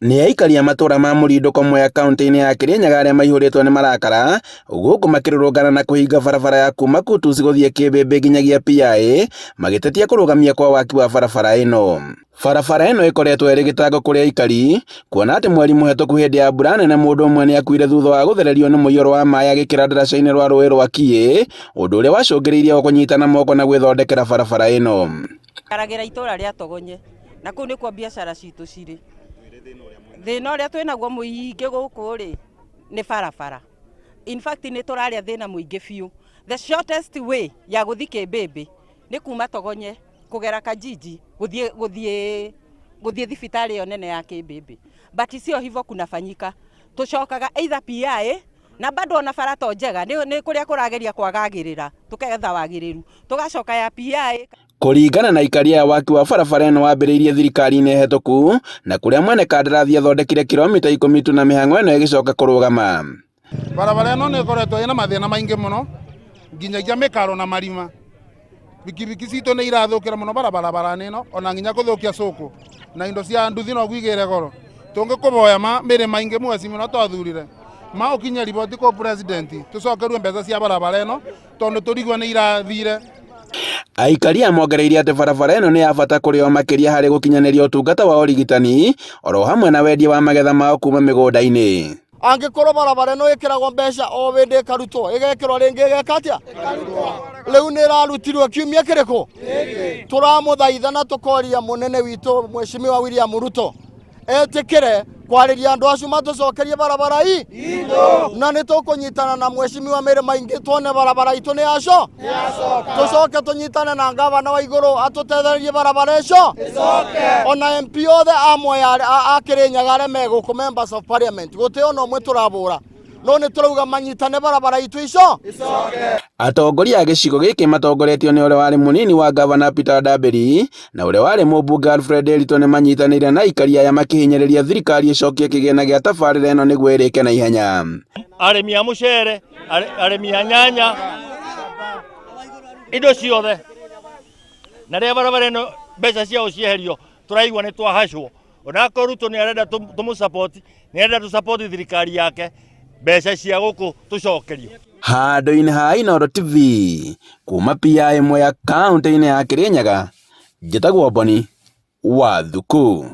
Nĩ aikari a matũra ma Mũrindũko Mwea kaunti-inĩ ya Kirinyaga arĩa maihũrĩtwo nĩ marakara gũkũ makĩrũrũngana na kũhinga barabara ya kuma Kutus gũthiĩ Kĩmbĩmbĩ nginyagia PI magĩtetia kũrũgamia kwa waki wa barabara ĩno. Barabara ĩno ĩkoretwo ĩrĩ gĩtango kũrĩ aikari kuona atĩ mweri mũhetũku hĩndĩ ya mbura nene mũndũ ũmwe nĩ akuire thutha wa gũthererio nĩ mũiyũro wa maĩ agĩkĩra ndaraca-inĩ rwa rũĩ rwa Kiĩ, ũndũ ũrĩa wacũngĩrĩirie kũnyitana moko na gwĩthondekera barabara ĩno. Aragĩra itũra rĩa Togonye na kũu nĩkuo biacara citũ cirĩ. Thĩna ũrĩa twĩnaguo mũingĩ gũkũ rĩ nĩ barabara. In fact nĩ tũrarĩa thĩna mũingĩ biũ. The shortest way ya gũthiĩ Kĩmbĩmbĩ nĩ kuma Togonye kũgera Kajiji gũthiĩ thibitarĩ ĩyo nene ya Kĩmbĩmbĩ. But sio hivyo kunafanyika. Tũcokaga either PI na bado ona bara to njega nĩ kũrĩa kũrageria kwagagĩrĩra tũketha wagĩrĩru. Tũgacoka ya PI. Kũringana na aikari aya waki wa barabara ĩno wambĩrĩirie thirikari-inĩ hetũku na kũrĩa mwene kandarathi athondekire kilomita 10 tu na mĩhang'o ĩno ĩgĩcoka kũrũgama. Barabara ĩno nĩ ĩkoretwo ĩna mathĩna maingĩ mũno nginyagia mĩkaro na marima. Bikibiki citũ nĩ irathũkĩra mũno barabara-inĩ ĩno ona nginya gũthũkia cũkũ na indo cia nduthi no gwigĩre goro. Tũngĩkũboya mĩrĩ maingĩ mweci mũno twathurire ũkinye riboti kwa president tũcokerue mbeca cia barabara ĩno tondũ tũrigwo nĩ irathire. Aikari amongereire atĩ barabara ĩno nĩ ya bata kũrĩ o makĩria harĩ gũkinyanĩria ũtungata wa ũrigitani oro hamwe na wendia wa magetha mao kuma mĩgũnda-inĩ. Angĩkorwo barabara ĩno ĩkĩragwo mbeca o hĩndĩ ĩkarutwo ĩgekĩrwo rĩngĩ ĩgeka atĩa? Rĩu nĩ ĩrarutirwo kiumia kĩrĩkũ? Tũramũthaitha na tũkoria mũnene witũ Mheshimiwa William Ruto etĩkĩre kwarĩria andũ acio matũcokerie barabara na nĩ tũkũnyitana na Mheshimiwa Mary Maingi tuone barabara itũ nĩ yaco tũcoke tũnyitane na ngavana wa igũrũ atũtethererie barabara icio ona MP othe amwe a Kirinyaga arĩa megũkũ members of parliament gũtĩ ona ũmwe tũrabũra no nĩ tũrauga manyitane barabara itũ icio. Atongoria a gĩcigo gĩkĩ matongoretio nĩ ũrĩa warĩ mũnini wa gavana Peter Ndambĩri na ũrĩa warĩ mũmbunge Alfred Elito nĩ manyitanĩire na aikari aya makĩhinyĩrĩria thirikari ĩcokie kĩgĩna gĩa tabarĩra ĩno nĩguo ĩrĩke na ihenya. Arĩmi a mũcere, arĩmi a nyanya, indo ciothe na rĩrĩa barabara ĩno mbeca ciao cieherio tũraigua nĩ twahacwo. Onakorwo Ruto nĩ arenda tũmũsupport, nĩ arenda tũsupport thirikari yake, mbeca cia gũkũ tũcokerio. Handũ-inĩ ha Inooro TV kuma PI Mwea kaunti-inĩ ya Kirinyaga, njĩtagwo Boni Wathuku.